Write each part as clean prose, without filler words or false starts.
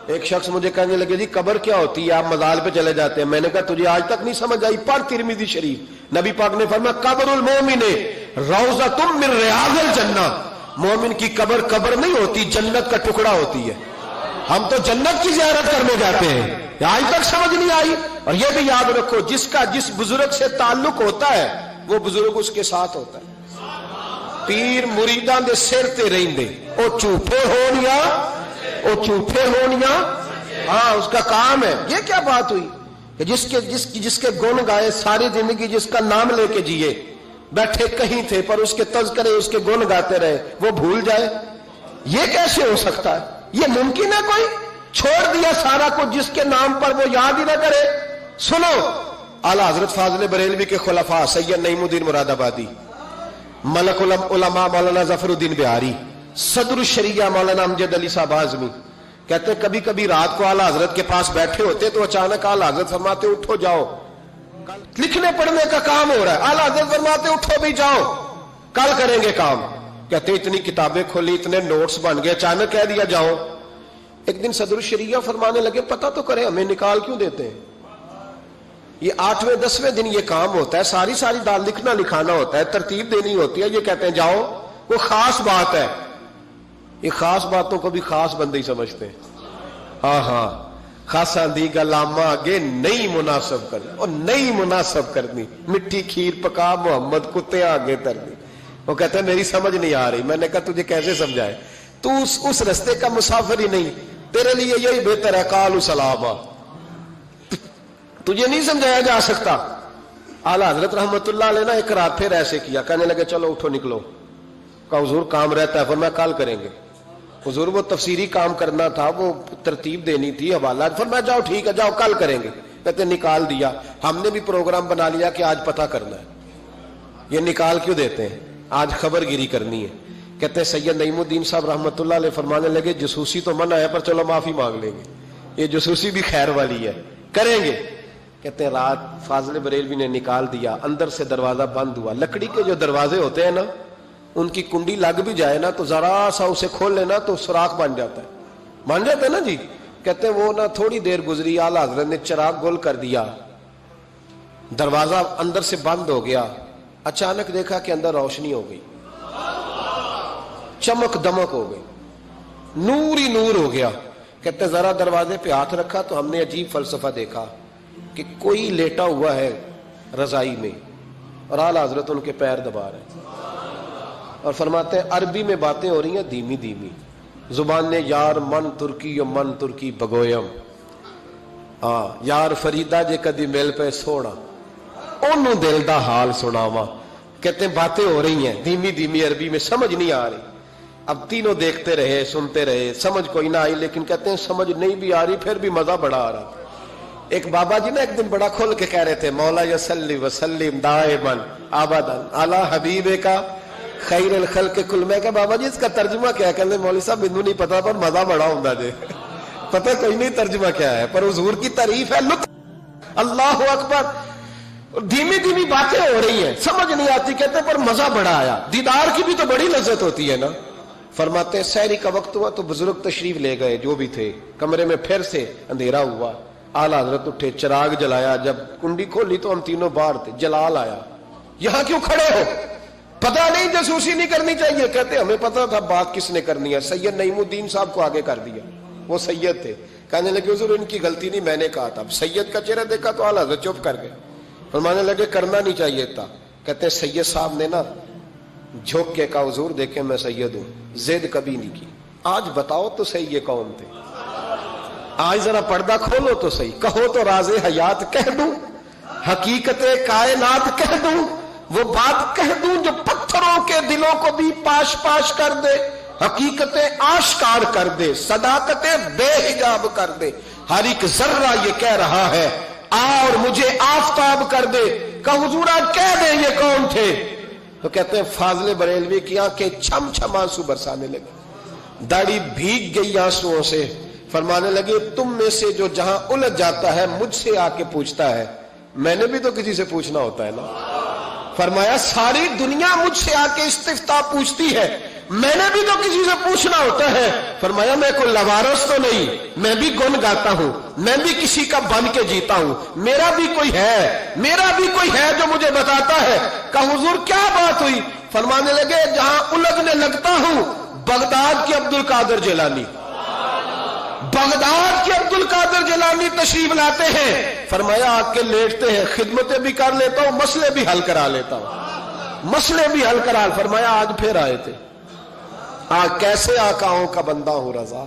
ایک شخص مجھے کہنے لگے جی قبر کیا ہوتی ہے، آپ مزار پہ چلے جاتے ہیں. میں نے کہا تجھے آج تک نہیں سمجھ آئی؟ پڑھ ترمذی شریف. نبی پاک نے فرمایا قبر المومن روضۃ من ریاض الجنہ. مومن کی قبر قبر نہیں ہوتی، جنت کا ٹکڑا ہوتی ہے. ہم تو جنت کی زیارت کرنے جاتے ہیں. آج تک سمجھ نہیں آئی. اور یہ بھی یاد رکھو جس کا جس بزرگ سے تعلق ہوتا ہے وہ بزرگ اس کے ساتھ ہوتا ہے. پیر مریداں دے سر تے رہندے او جھوٹے ہونیا، او جھوٹے ہونیا. ہاں اس کا کام ہے. یہ کیا بات ہوئی کہ جس کے گن گائے ساری زندگی، جس کا نام لے کے جیے، بیٹھے کہیں تھے پر اس کے تذکرے اس کے گن گاتے رہے، وہ بھول جائے؟ یہ کیسے ہو سکتا ہے؟ یہ ممکن ہے؟ کوئی چھوڑ دیا سارا کچھ جس کے نام پر وہ یاد ہی نہ کرے. سنو اعلیٰ حضرت فاضل بریلوی کے خلفاء سید نعیم الدین مراد آبادی، ملک العلماء مولانا ظفر الدین بہاری، صدر الشریعہ مولانا امجد علی صاحب اعظمی کہتے ہیں کبھی کبھی رات کو اعلیٰ حضرت کے پاس بیٹھے ہوتے تو اچانک اعلیٰ حضرت فرماتے اٹھو جاؤ، لکھنے پڑھنے کا کام ہو رہا ہے. اعلیٰ حضرت فرماتے اٹھو بھی جاؤ، کل کریں گے کام. کہتے اتنی کتابیں کھولی، اتنے نوٹس بن گئے، اچانک کہہ دیا جاؤ. ایک دن صدر الشریعہ فرمانے لگے پتہ تو کریں ہمیں نکال کیوں دیتے ہیں؟ یہ 8ویں 10ویں دن یہ کام ہوتا ہے، ساری دال لکھنا لکھانا ہوتا ہے، ترتیب دینی ہوتی ہے. یہ کہتے ہیں جاؤ، کوئی خاص بات ہے. یہ خاص باتوں کو بھی خاص بندے ہی سمجھتے ہیں. ہاں خاصا دی گلاما آگے نہیں مناسب کرنا، اور نہیں مناسب کرنی. مٹھی کھیر پکا محمد کتے آگے ترنی. وہ کہتے ہیں میری سمجھ نہیں آ رہی. میں نے کہا تجھے کیسے سمجھائے؟ تو اس رستے کا مسافر ہی نہیں، تیرے لیے یہی بہتر ہے قالوا سلاما. تجھے نہیں سمجھایا جا سکتا. اعلیٰ حضرت رحمت اللہ علیہ نے ایک رات پھر ایسے کیا، کہنے لگے چلو اٹھو نکلو. کہا حضور کام رہتا ہے. فرمایا کل کریں گے. حضور وہ تفسیری کام کرنا تھا، وہ ترتیب دینی تھی، حوالہ. فرمایا جاؤ ٹھیک ہے جاؤ کل کریں گے. کہتے نکال دیا. ہم نے بھی پروگرام بنا لیا کہ آج پتہ کرنا ہے. یہ نکال کیوں دیتے ہیں؟ آج خبر گیری کرنی ہے. کہتے ہیں سید نعیم الدین صاحب رحمت اللہ علیہ فرمانے لگے جسوسی تو منع ہے پر چلو معافی مانگ لیں گے. یہ جسوسی بھی خیر والی ہے، کریں گے. کہتے ہیں رات فاضل بریلوی نے نکال دیا. اندر سے دروازہ بند ہوا. لکڑی کے جو دروازے ہوتے ہیں نا، ان کی کنڈی لگ بھی جائے نا تو ذرا سا اسے کھول لینا تو سوراخ بن جاتا ہے. مان جاتا ہے نا جی. کہتے ہیں وہ نا تھوڑی دیر گزری، اعلیٰ حضرت نے چراغ گل کر دیا، دروازہ اندر سے بند ہو گیا. اچانک دیکھا کہ اندر روشنی ہو گئی، چمک دمک ہو گئی، نور ہی نور ہو گیا. کہتے ہیں ذرا دروازے پہ ہاتھ رکھا تو ہم نے عجیب فلسفہ دیکھا کہ کوئی لیٹا ہوا ہے رضائی میں اور اعلیٰ حضرت ان کے پیر دبا رہے ہیں اور فرماتے ہیں عربی میں باتیں ہو رہی ہیں دھیمی دھیمی. زبان نے یار من ترکی و من ترکی بگویم، یار فریدہ جے کدی مل پہ سوڑا انہوں دل دا حال سناوا. کہتے ہیں باتیں ہو رہی ہیں دھیمی دھیمی عربی میں، سمجھ نہیں آ رہی. اب تینوں دیکھتے رہے سنتے رہے، سمجھ کوئی نہ آئی. لیکن کہتے ہیں سمجھ نہیں بھی آ رہی پھر بھی مزہ بڑا آ رہا. ایک بابا جی نا ایک دن بڑا کھول کے کہہ رہے تھے مولا یصلی وسلم دائما ابدا علی حبیب کا خیر الخلق کل. میں کہ بابا جی اس کا ترجمہ کیا ہے؟ کہتے مولوی صاحب مینوں نہیں پتا پر مزہ بڑا ہوندا جے. پتہ کوئی نہیں ترجمہ کیا ہے پر حضور کی تعریف ہے، لطف. اللہ اکبر. دھیمی دھیمی باتیں ہو رہی ہیں، سمجھ نہیں آتی. کہتے پر مزہ بڑا آیا. دیدار کی بھی تو بڑی لذت ہوتی ہے نا. فرماتے ہیں سحری کا وقت ہوا تو بزرگ تشریف لے گئے جو بھی تھے. کمرے میں پھر سے اندھیرا ہوا. اعلیٰ حضرت اٹھے، چراغ جلایا. جب کنڈی کھولی تو ہم تینوں باہر تھے. جلال آیا، یہاں کیوں کھڑے ہو؟ پتہ نہیں جاسوسی نہیں کرنی چاہیے. کہتے ہمیں پتہ تھا بات کس نے کرنی ہے. سید نعیم الدین صاحب کو آگے کر دیا. وہ سید تھے. کہنے لگے حضور ان کی غلطی نہیں، میں نے کہا تھا. سید کا چہرہ دیکھا تو اعلیٰ حضرت چپ کر گئے. فرمانے لگے کرنا نہیں چاہیے تھا. کہتے ہیں سید صاحب نے نا جھوک کے کہا حضور دیکھیں میں سید ہوں، زید کبھی نہیں کی. آج بتاؤ تو صحیح یہ کون تھے؟ آج ذرا پردہ کھولو تو صحیح. کہو تو راز حیات کہہ دوں، حقیقت کائنات کہہ دوں، وہ بات کہہ دوں جو پتھروں کے دلوں کو بھی پاش پاش کر دے، حقیقتیں آشکار کر دے، صداقتیں بے حجاب کر دے. ہر ایک ذرہ یہ کہہ رہا ہے اور مجھے آفتاب کر دے. کہ حضور آج کہہ دے یہ کون تھے؟ تو کہتے ہیں فاضل بریلوی کی آنکھیں چھم چھم آنسو برسانے لگے، داڑھی بھیگ گئی آنسوؤں سے. فرمانے لگے تم میں سے جو جہاں الجھ جاتا ہے مجھ سے آ کے پوچھتا ہے. میں نے بھی تو کسی سے پوچھنا ہوتا ہے نا. فرمایا ساری دنیا مجھ سے آ کے استفتاء پوچھتی ہے، میں نے بھی تو کسی سے پوچھنا ہوتا ہے. فرمایا میں کوئی لوارث تو نہیں, میں بھی گن گاتا ہوں, میں بھی کسی کا بن کے جیتا ہوں, میرا بھی کوئی ہے جو مجھے بتاتا ہے. کہا حضور کیا بات ہوئی؟ فرمانے لگے جہاں الجھنے لگتا ہوں بغداد کے عبد القادر جیلانی, بغداد کے عبد القادر جیلانی تشریف لاتے ہیں. فرمایا آ کے لیٹتے ہیں, خدمتیں بھی کر لیتا ہوں, مسئلے بھی حل کرا لیتا ہوں, مسئلے بھی حل کرا. فرمایا آج پھر آئے تھے. کیسے آقاؤں کا بندہ ہوں رضا,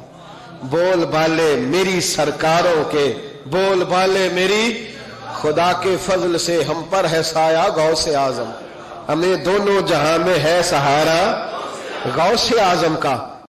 بول بالے میری سرکاروں کے, بول بالے میری, خدا کے فضل سے ہم پر ہے سایہ غوث اعظم, ہمیں دونوں جہاں میں ہے سہارا غوث اعظم کا.